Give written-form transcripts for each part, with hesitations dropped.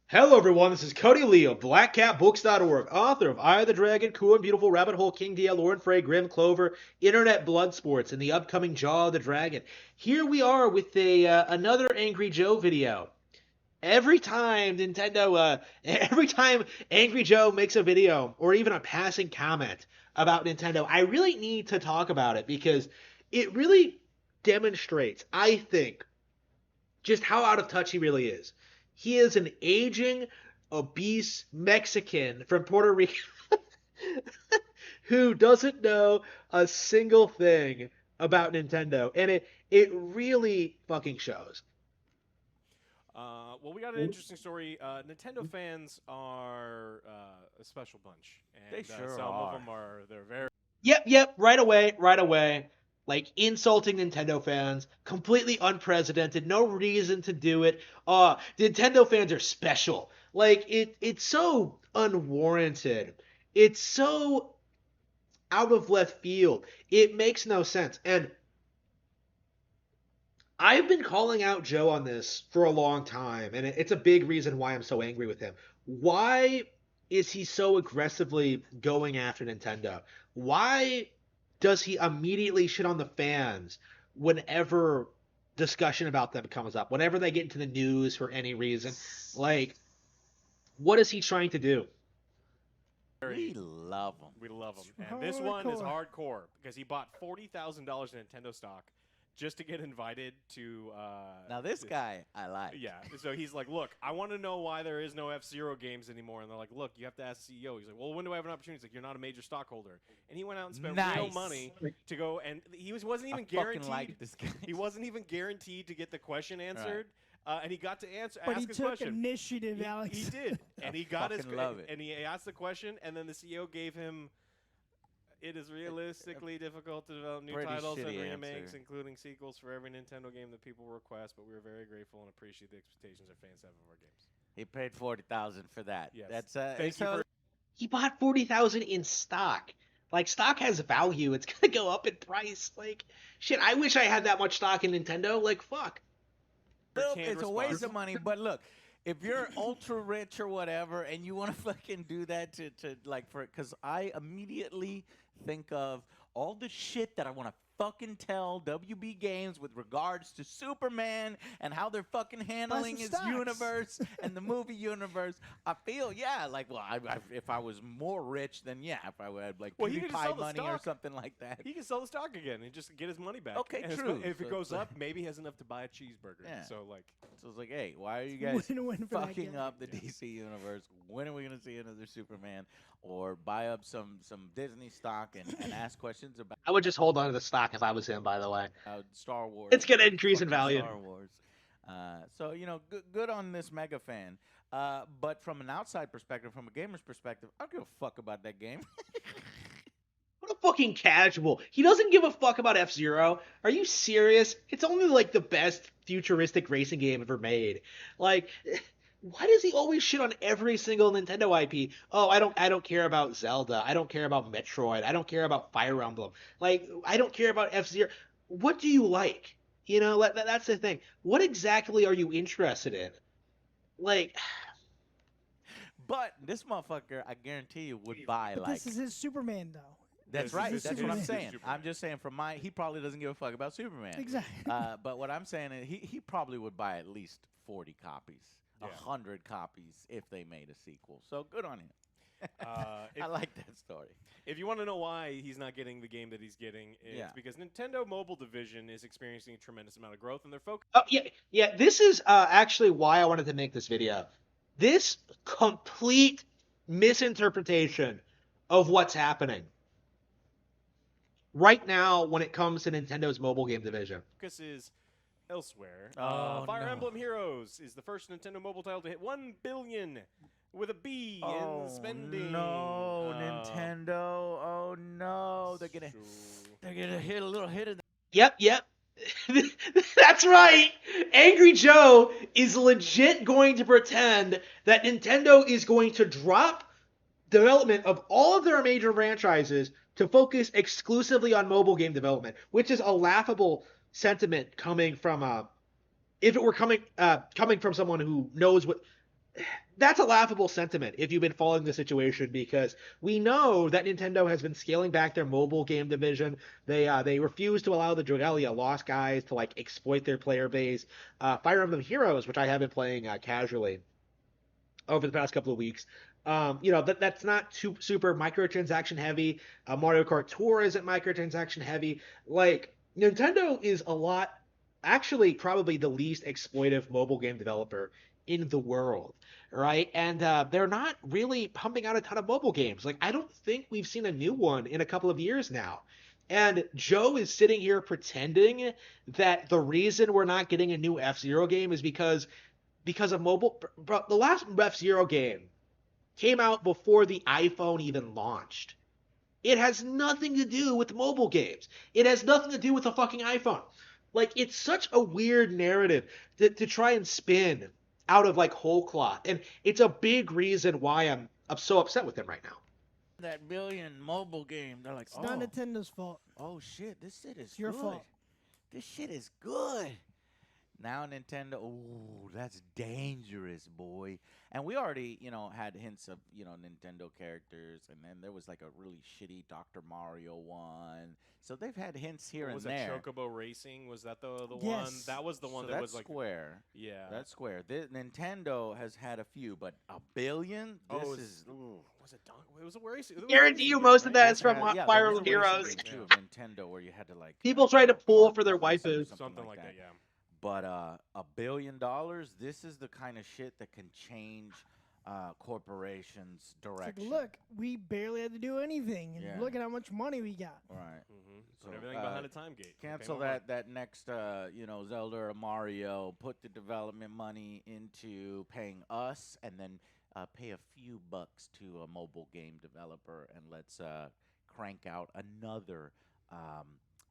Hello, everyone. This is Cody Lee of BlackCatBooks.org, author of Eye of the Dragon, Cool and Beautiful, Rabbit Hole, King DL, Lauren Frey, Grim Clover, Internet Blood Sports, and the upcoming Jaw of the Dragon. Here we are with another Angry Joe video. Every time Angry Joe makes a video or even a passing comment about Nintendo, I really need to talk about it because it really demonstrates, I think, just how out of touch he really is. He is an aging, obese Mexican from Puerto Rico who doesn't know a single thing about Nintendo, and it really fucking shows. Well, we got an interesting story. Nintendo fans are a special bunch, They and sure some of are. them are they're very Yep, right away, right away. Like insulting Nintendo fans, completely unprecedented, no reason to do it. Nintendo fans are special. It's so unwarranted. It's so out of left field. It makes no sense. And I've been calling out Joe on this for a long time, and it's a big reason why I'm so angry with him. Why is he so aggressively going after Nintendo? Why does he immediately shit on the fans whenever discussion about them comes up? Whenever they get into the news for any reason? Like, what is he trying to do? We love them. we love them. And this one is hardcore because he bought $40,000 in Nintendo stock just to get invited to. Now this guy, I like. Yeah, so he's like, look, I want to know why there is no F-Zero games anymore. And they're like, look, you have to ask the CEO. He's like, well, when do I have an opportunity? He's like, you're not a major stockholder. And he went out and spent real Nice. money to go, and wasn't even I fucking guaranteed. like this guy. He wasn't even guaranteed to get the question answered. And he got to But he ask his took question. initiative, Alex. He did, and he got his fucking love it. and he asked the question, and then the CEO gave him. It is realistically difficult to develop new Pretty titles and shitty remakes, answer. including sequels for every Nintendo game that people request. But we are very grateful and appreciate the expectations our fans have of our games. He paid 40,000 for that. Yes. That's Thank you for He bought 40,000 in stock. Like stock has value. It's gonna go up in price. Like shit. I wish I had that much stock in Nintendo. Like fuck. canned it's a waste response. of money. But look, if you're ultra rich or whatever, and you want to fucking do that to like for because I immediately think of all the shit that I want to fucking tell WB Games with regards to Superman and how they're fucking handling his stocks. universe and the movie universe. I feel, yeah, like, well, if I was more rich, then yeah, if I had like Well, he could just sell PewDiePie the money or stock. something like that. He can sell the stock again and just get his money back. Okay, And true. If it So goes it's like- up, maybe he has enough to buy a cheeseburger. Yeah. So like, So it's like, hey, why are you guys Win-win for that fucking guy. up the DC universe? When are we gonna see another Superman? Or buy up some Disney stock and ask questions about I would just hold on to the stock if I was him. By the way. Star Wars. It's gonna increase in fucking value. Star Wars. So good on this mega fan. But from an outside perspective, from a gamer's perspective, I don't give a fuck about that game. What a fucking casual. He doesn't give a fuck about F-Zero. Are you serious? It's only like the best futuristic racing game ever made. Like, why does he always shit on every single Nintendo IP? Oh, I don't care about Zelda. I don't care about Metroid. I don't care about Fire Emblem. Like, I don't care about F-Zero. What do you like? You know, that's the thing. What exactly are you interested in? Like, But this motherfucker, I guarantee you, would buy But like. this is his Superman, though. That's This right. is That's what I'm Superman. saying. I'm just saying from my. He probably doesn't give a fuck about Superman. Exactly. But what I'm saying is he probably would buy at least 40 copies, Yeah. 100 copies if they made a sequel. So good on him. if, I like that story. if you want to know why he's not getting the game that he's getting, it's Yeah. because Nintendo Mobile Division is experiencing a tremendous amount of growth, and they're focused. oh yeah. This is actually why I wanted to make this video. This complete misinterpretation of what's happening right now when it comes to Nintendo's mobile game division. Focus is elsewhere. Oh, Fire no. Emblem Heroes is the first Nintendo mobile title to hit 1 billion with a B in spending. no, Uh, Nintendo! Oh no, they're gonna hit a little hit of. Yep. That's right. Angry Joe is legit going to pretend that Nintendo is going to drop development of all of their major franchises to focus exclusively on mobile game development, which is a laughable sentiment coming from if it were coming from someone who knows what that's a laughable sentiment if you've been following the situation, because we know that Nintendo has been scaling back their mobile game division. They refuse to allow the Dragalia Lost guys to like exploit their player base. Fire Emblem Heroes, which I have been playing casually over the past couple of weeks. That's not super microtransaction heavy. Mario Kart Tour isn't microtransaction heavy. Like Nintendo is a lot, actually probably the least exploitive mobile game developer in the world, right? And they're not really pumping out a ton of mobile games. Like I don't think we've seen a new one in a couple of years now. And Joe is sitting here pretending that the reason we're not getting a new F-Zero game is because of mobile. Bro, the last F-Zero game came out before the iPhone even launched. It has nothing to do with mobile games. It has nothing to do with the fucking iPhone. Like, it's such a weird narrative to try and spin out of like whole cloth. And it's a big reason why I'm so upset with him right now. That billion mobile game. They're like, It's not oh, Nintendo's fault. oh shit, this shit is It's your good. fault. This shit is good. Now Nintendo, ooh, that's dangerous, boy. And we already, had hints of, Nintendo characters, and then there was like a really shitty Dr. Mario one. So they've had hints here What and was there. that Chocobo Racing? Was that the one? Yes. That was the one So that that's was like Square. yeah. That's Square. Nintendo has had a few, but a billion? This is. Ooh. Was it It was a racing. It was a Guarantee racing you game, most of right? that is from Yeah, Fire there was Emblem a racing Heroes. game, too, of Nintendo where you had to like. People try to pull for their racing or waifus. Something like that. Yeah. But $1 billion, this is the kind of shit that can change corporations' It's like, direction. look, we barely had to do anything, and Yeah. look at how much money we got. Right. Mm-hmm. So, Put everything behind a time gate. Cancel that next Zelda or Mario. Put the development money into paying us, and then pay a few bucks to a mobile game developer, and let's crank out another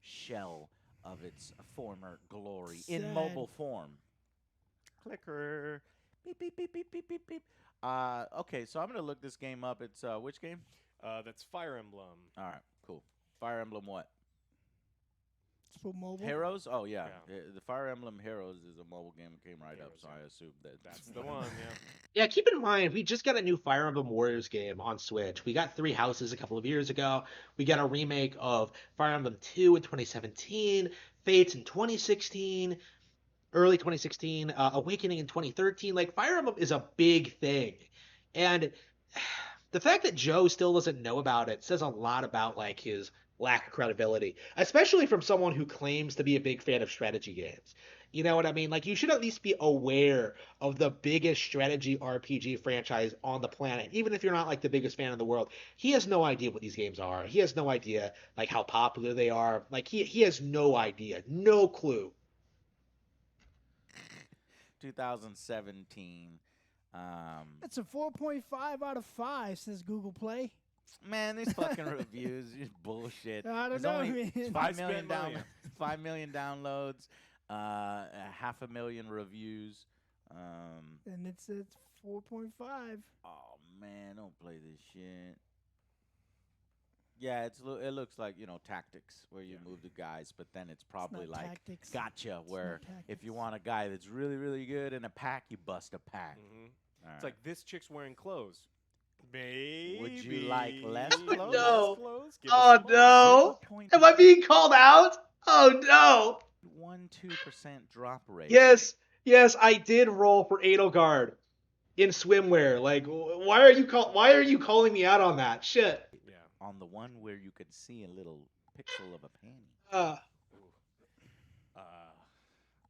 shell of its former glory in Sad. mobile form. Clicker. Beep beep beep beep beep beep beep. Okay, so I'm gonna look this game up. It's which game? That's Fire Emblem. All right, cool. Fire Emblem what? It's for mobile. Heroes? Oh yeah. Yeah. The Fire Emblem Heroes is a mobile game. It came right up, Heroes, so yeah. I assumed that That's the one. Yeah. Yeah, keep in mind, we just got a new Fire Emblem Warriors game on Switch. We got Three Houses a couple of years ago. We got a remake of Fire Emblem 2 in 2017, Fates in 2016, early 2016, Awakening in 2013. Like, Fire Emblem is a big thing. And the fact that Joe still doesn't know about it says a lot about, like, his lack of credibility, especially from someone who claims to be a big fan of strategy games. You know what I mean? Like, you should at least be aware of the biggest strategy RPG franchise on the planet, even if you're not like the biggest fan in the world. He has no idea what these games are. He has no idea like how popular they are. Like he has no idea, no clue. 2017. That's a 4.5 out of 5, says Google Play. Man, these fucking reviews is bullshit. I don't There's know, only man. 5 spent million money. 5 million downloads, 500,000 reviews. And it's 4.5. Oh man, don't play this shit. Yeah, it looks like tactics where you move the guys, but then it's probably not like tactics. gotcha, It's where not if you tactics. want a guy that's really really good in a pack, you bust a pack. Mm-hmm. All It's right. like this chick's wearing clothes. Maybe. Would you like less Oh, clothes? no. Less clothes? Give Oh us some no! 0.2% Am I being called out? Oh no! 1-2% drop rate. Yes, I did roll for Edelgard in swimwear. Like, why are you calling me out on that? Shit. Yeah. On the one where you could see a little pixel of a panty.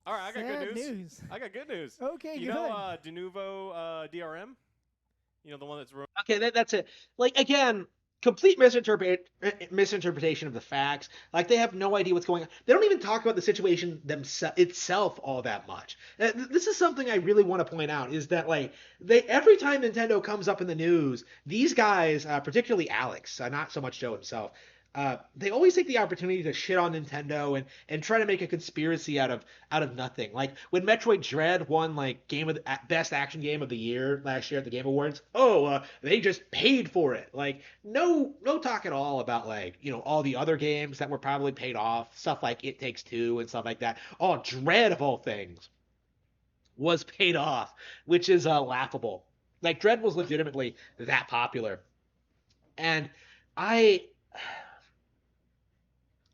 All right, I got Sad good news. news. I got good news. Okay, You good. know Denuvo DRM? You know the one that's Okay, that's it. Like again, complete misinterpretation of the facts. Like they have no idea what's going on. They don't even talk about the situation itself all that much. This is something I really want to point out is that like every time Nintendo comes up in the news, these guys, particularly Alex, not so much Joe himself. They always take the opportunity to shit on Nintendo and try to make a conspiracy out of nothing. Like when Metroid Dread won like best action game of the year last year at the Game Awards. They just paid for it. Like no talk at all about like all the other games that were probably paid off, stuff like It Takes Two and stuff like that. Oh, Dread of all things was paid off, which is laughable. Like Dread was legitimately that popular, and I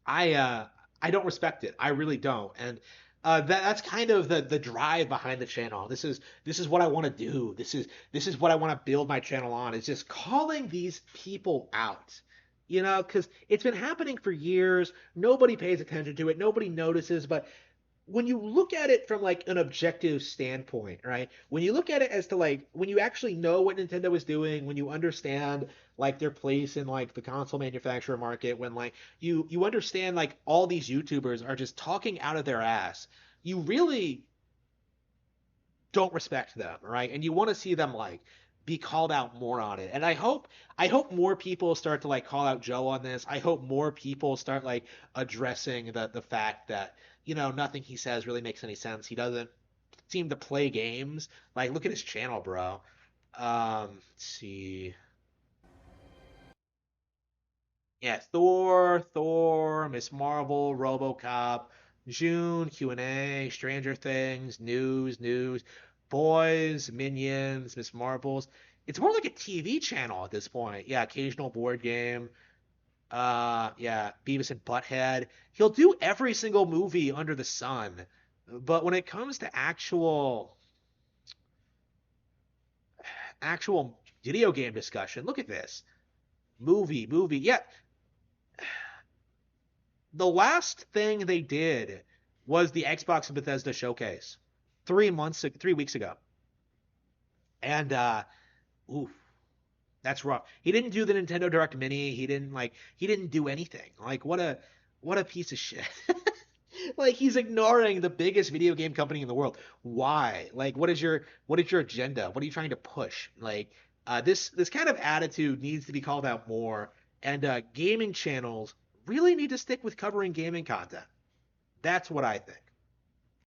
I uh I don't respect it. I really don't. And that's kind of the drive behind the channel. This is what I want to do. This is what I want to build my channel on. Is just calling these people out. You know, because it's been happening for years. Nobody pays attention to it. Nobody notices. But when you look at it from like an objective standpoint, right? When you look at it as to like when you actually know what Nintendo is doing, when you understand like their place in like the console manufacturer market, when like you understand like all these YouTubers are just talking out of their ass, you really don't respect them, right? And you want to see them like be called out more on it. And I hope more people start to like call out Joe on this. I hope more people start like addressing the fact that, nothing he says really makes any sense. He doesn't seem to play games. Like look at his channel, bro. Let's see. Yeah, Thor, Miss Marvel, RoboCop, June, Q&A, Stranger Things, news, Boys, Minions, Miss Marvels. It's more like a TV channel at this point. Yeah, occasional board game. Yeah, Beavis and Butthead. He'll do every single movie under the sun. But when it comes to actual video game discussion, look at this. Movie. Yeah, the last thing they did was the Xbox and Bethesda showcase 3 weeks ago. And oof, that's rough. He didn't do the Nintendo Direct Mini. He didn't do anything. Like what a piece of shit. Like he's ignoring the biggest video game company in the world. Why? Like what is your agenda? What are you trying to push? Like this kind of attitude needs to be called out more, and gaming channels really need to stick with covering gaming content. That's what I think.